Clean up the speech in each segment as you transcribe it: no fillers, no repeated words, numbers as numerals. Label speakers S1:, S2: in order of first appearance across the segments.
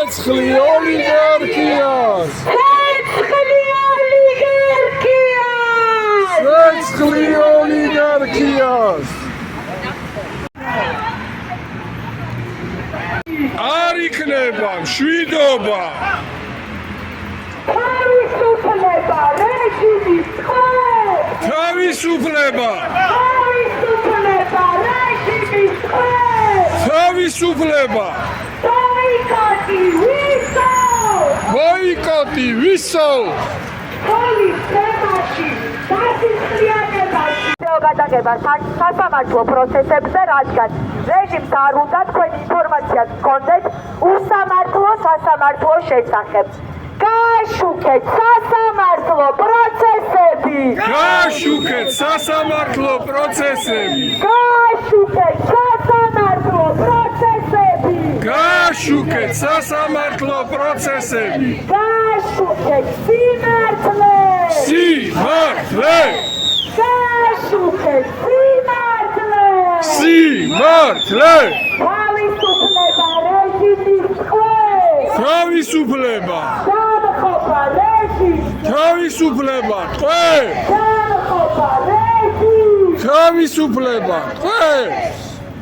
S1: ცეცხლი ოლიგარქიას ცეცხლი ოლიგარქიას არ იქნება მშვიდობა
S2: თავისუფლება რეჟიმის ხმებს
S1: თავისუფლება
S2: რეჟიმის ხმებს
S1: თავისუფლება
S2: ბოიკოტი ვისო სკოლის თემაში დასისხლიანებაში გადაგება სასამართლო პროცესებზე, რადგან რეჟიმს არ უნდა თქვენი ინფორმაციას გქონდეთ უსამართლო სასამართლო შესახებ. გააშუქეთ სასამართლო პროცესები!
S1: გააშუქეთ სასამართლო პროცესები!
S2: გააშუქეთ სასამართლო პროცესები!
S1: გააშუქეთ სასამართლო პროცესები!
S2: გააშუქეთ სიმართლე!
S1: სიმართლე!
S2: გააშუქეთ სიმართლე!
S1: სიმართლე!
S2: თავისუფლება რეჟიმის ხმებს!
S1: თავისუფლება!
S2: დამხობა რეჟიმს!
S1: თავისუფლება! ტყვე!
S2: დამხობა რეჟიმს!
S1: თავისუფლება! ტყვე!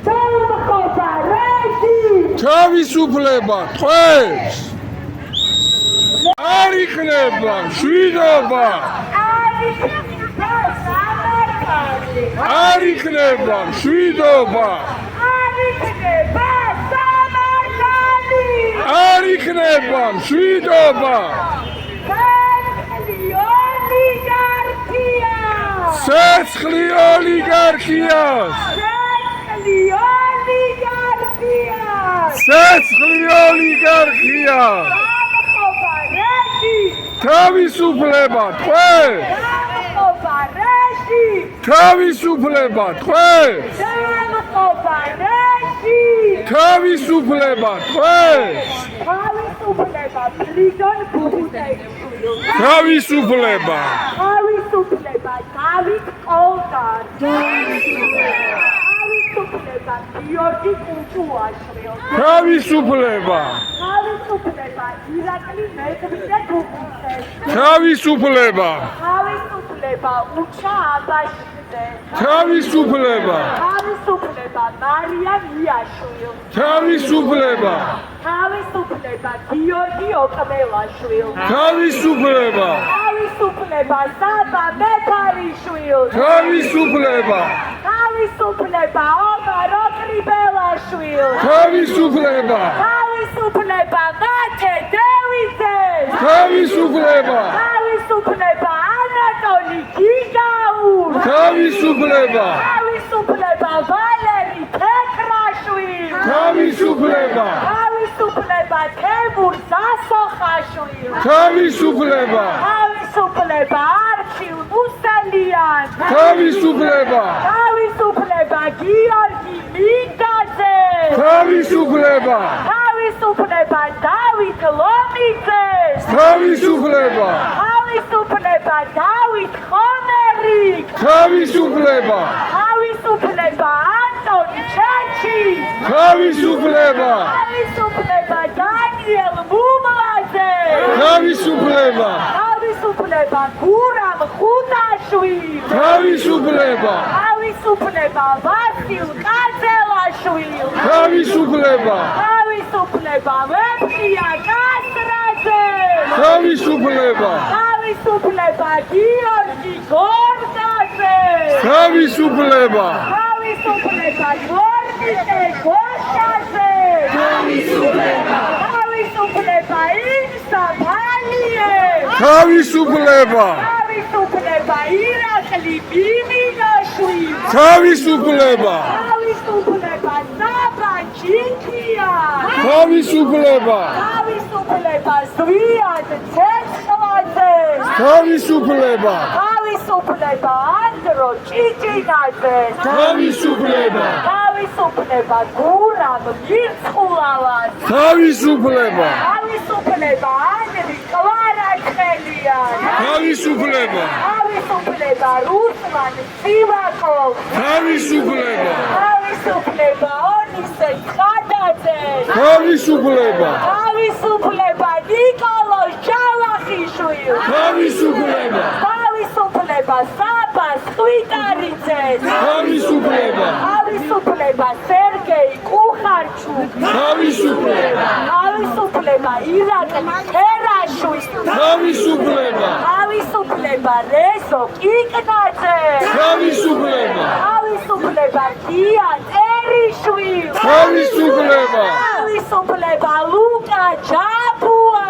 S2: დამხობა რეჟიმს!
S1: თავისუფლება! ტყვე! არ იქნება მშვიდობა! არ იქნება მშვიდობა! არ იქნება მშვიდობა! ცეცხლი ოლიგარქიას! ცეცხლი ოლიგარქიას! თავისუფლება ტყვე! თავისუფლება ტყვე! თავისუფლება ტყვე!
S2: თავისუფლება ფლიდონ ბუბუტეიშვილი.
S1: თავისუფლება!
S2: თავისუფლება დავით ყოლდარ. თავისუფლება გიორგი კუჭუაშვილი.
S1: თავისუფლება!
S2: თავისუფლება ირაკლი მეკვიდე გუგუძე.
S1: თავისუფლება!
S2: თავისუფლება უჩა აბაშიძე.
S1: თავისუფლება!
S2: თავისუფლება მარია მიაშვილი.
S1: თავისუფლება!
S2: თავისუფლება გიორგი ოკმელაშვილი.
S1: თავისუფლება!
S2: თავისუფლება საბა მეფარიშვილი.
S1: თავისუფლება!
S2: თავისუფლება ომარ ოკრიბელაშვილი.
S1: თავისუფლება!
S2: თავისუფლება მათე დევიძე.
S1: თავისუფლება!
S2: თავისუფლება ანატოლი გიგაური.
S1: თავისუფლება!
S2: თავისუფლება ვალერი ფეკრაშვილი.
S1: თავისუფლება!
S2: თავისუფლება თემურ სასოხაშვილი.
S1: თავისუფლება!
S2: თავისუფლება არჩილ მუსელიან.
S1: თავისუფლება!
S2: თავისუფლება გიორგი მინდაძე.
S1: თავისუფლება!
S2: თავისუფლება დავით ლომიძე.
S1: თავისუფლება!
S2: თავისუფლება დავით ხომერი.
S1: თავისუფლება!
S2: თავისუფლება ანტონ ჩეჩი.
S1: თავისუფლება!
S2: თავისუფლება დანიელ მუმლაძე.
S1: თავისუფლება!
S2: თავისუფლება გურამ ხუდაშვილი.
S1: თავისუფლება!
S2: თავისუფლება ვასილ კაძელაშვილი.
S1: თავისუფლება!
S2: თავისუფლება ვეფხია კასრაძე.
S1: თავისუფლება!
S2: თავისუფლება გიორგი გორდაძე.
S1: თავისუფლება!
S2: თავისუფლება გორდიკე გოშაძე.
S1: თავისუფლება!
S2: თავისუფლება იმსა ბალიე.
S1: თავისუფლება!
S2: თავისუფლება ირაკლი ბიმინაშვილი.
S1: თავისუფლება!
S2: თავისუფლება საბა ჩიქია.
S1: თავისუფლება!
S2: თავისუფლება ზვიად ცეცხლაძე.
S1: თავისუფლება!
S2: თავისუფლება ანდრო ჭიჭინაძე.
S1: თავისუფლება!
S2: თავისუფლება გურამ მირცხულავას.
S1: თავისუფლება!
S2: თავისუფლება ანდრი კვარაჩხელია. კაციან.
S1: თავისუფლება.
S2: თავისუფლება რუსლან სივაკოვ.
S1: თავისუფლება.
S2: თავისუფლება ონისე ხადაძე.
S1: თავისუფლება.
S2: თავისუფლება ნიკოლოზ ჯავახიშვილი.
S1: თავისუფლება.
S2: თავისუფლება საბას ხვიტარიძეს.
S1: თავისუფლება.
S2: თავისუფლება სერგეი კუხარჩუკ.
S1: თავისუფლება.
S2: თავისუფლება ირაკლი ხერაშვილს.
S1: თავისუფლება.
S2: თავისუფლება რეზო კიკნაძე.
S1: თავისუფლება.
S2: თავისუფლება გია წერიშვილს.
S1: თავისუფლება.
S2: თავისუფლება ლუკა ჯაბუა.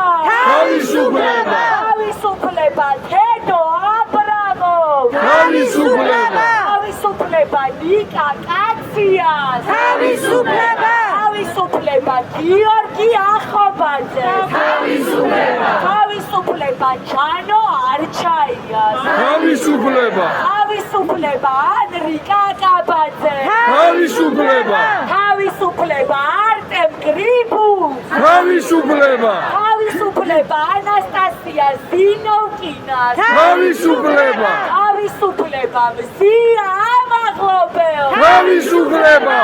S1: თავისუფლება.
S2: თავისუფლება თედო აბრამოვ.
S1: თავისუფლება.
S2: თავისუფლება ნიკა კაციას.
S3: თავისუფლება.
S2: თავისუფლება გიორგი ახობაძე.
S3: თავისუფლება.
S2: თავისუფლება ჯანო არჩაიას.
S1: თავისუფლება.
S2: თავისუფლება ანდრი კაკაბაძე.
S1: თავისუფლება.
S2: თავისუფლება არტემ გრიბულს.
S1: თავისუფლება.
S2: თავისუფლება ანასტასია ზინოვკინას.
S1: თავისუფლება.
S2: თავისუფლება მზია ამაღლობელ.
S1: თავისუფლება.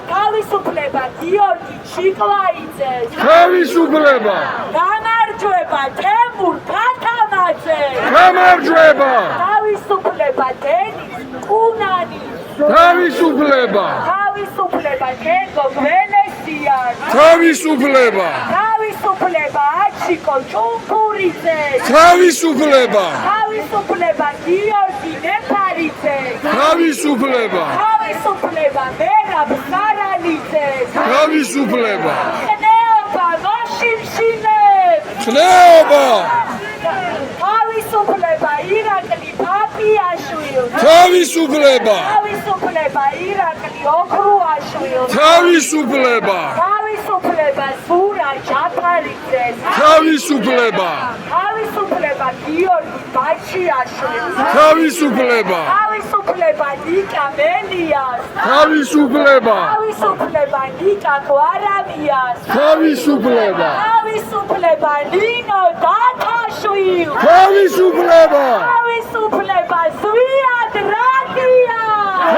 S2: თავისუფლება გიორგი ჩიკლაიძეს.
S1: თავისუფლება.
S2: გამარჯვება თემურ ქათამაძე.
S1: გამარჯვება.
S2: თავისუფლება დენის კუნანის.
S1: თავისუფლება.
S2: თავისუფლება თენგო გველესიან.
S1: თავისუფლება.
S2: თავისუფლება აჩიკო ჭუმფურიძეს.
S1: თავისუფლება.
S2: თავისუფლება გიორგი ნეფარიძეს.
S1: თავისუფლება.
S2: თავისუფლება მერაბ სარალიძეს.
S1: თავისუფლება.
S2: ხნეობა მოშიმშილებს.
S1: ხნეობა.
S2: თავისუფლება ირაკლი პაპიაშვილს.
S1: თავისუფლება.
S2: თავისუფლება ირაკლი ოქრუაშვილს.
S1: თავისუფლება.
S2: თავისუფლება ზურა ჯაფარიძეს.
S1: თავისუფლება.
S2: თავისუფლება გიორგი ბაჩიაშვილს.
S1: თავისუფლება.
S2: თავისუფლება ნიკა მელიას.
S1: თავისუფლება.
S2: თავისუფლება ნიკა გვარამიას.
S1: თავისუფლება.
S2: თავისუფლება ნინო დათაშვილს.
S1: თავისუფლება.
S2: თავისუფლება ზვიად რადია.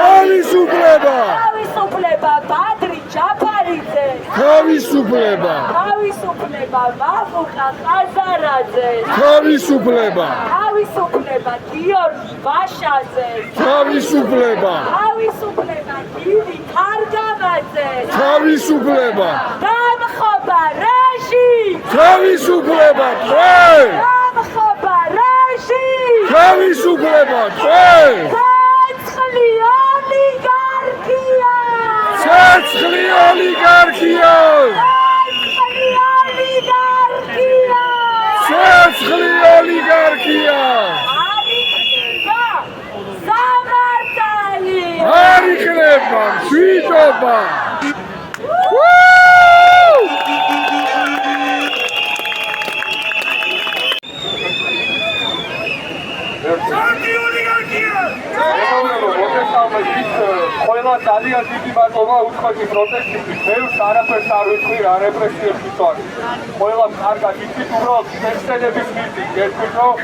S1: თავისუფლება.
S2: თავისუფლება ბადრი ჯაფარიძე.
S1: თავისუფლება.
S2: თავისუფლება მამუკა ხაზარაძე.
S1: თავისუფლება.
S2: თავისუფლება გიორგი ბაშაძე.
S1: თავისუფლება.
S2: თავისუფლება გივი თარგამაძე.
S1: თავისუფლება.
S2: დამხობა რეჟი.
S1: თავისუფლება. თქვენ.
S2: დამხობა რეჟი.
S1: თავისუფლება. თქვენ.
S2: ცეცხლი ოლიგარქია.
S1: ცეცხლი ოლიგარქია.
S2: ცეცხლი ოლიგარქია.
S1: ცეცხლი ოლიგარქია.
S2: არიქნება სამართალი.
S1: არ იქნება მშვიდობა.
S4: ყველა ძალიან დიდი მადლობა უცხოეთის პროტესტისთვის. ბევრს არაფერს არ ვიტყვი რა რეპრესიებში წვარი. ყველამ კარგად იცით უბრალოდ ტექსტების მიზნით. გეტყვით რომ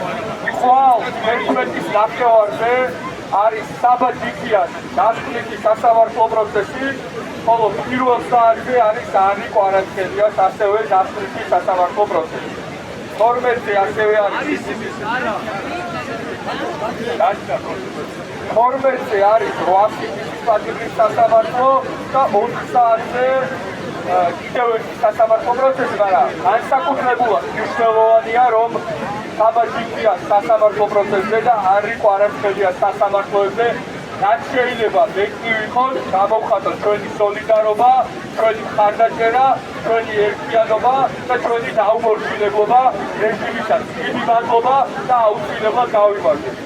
S4: ხვალ 11-ის ნახევარზე არის საბა ჯიქიას დასკვნითი სასამართლო პროცესი, ხოლო პირველ საათზე არის ანი კვარანტენიას ასევე დასკვნითი სასამართლო პროცესი. 12-ზე ასევე არის 12-ზე არის 8-ის პატიმრის სასამართლო და 20 საათზე კიდევ ერთი სასამართლო პროცესი, მაგრამ განსაკუთრებულად მნიშვნელოვანია, რომ საბა ჯიქიას სასამართლო პროცესზე და ანი კვარანტენიას სასამართლოებზე რაც შეიძლება მეტი ვიყოთ, გამოვხატოთ ჩვენი სოლიდარობა, ჩვენი მხარდაჭერა, ჩვენი ერთიანობა და ჩვენი დაუმორჩილებლობა რეჟიმისას. დიდი მადლობა და აუცილებლად გავიმარჯვებთ.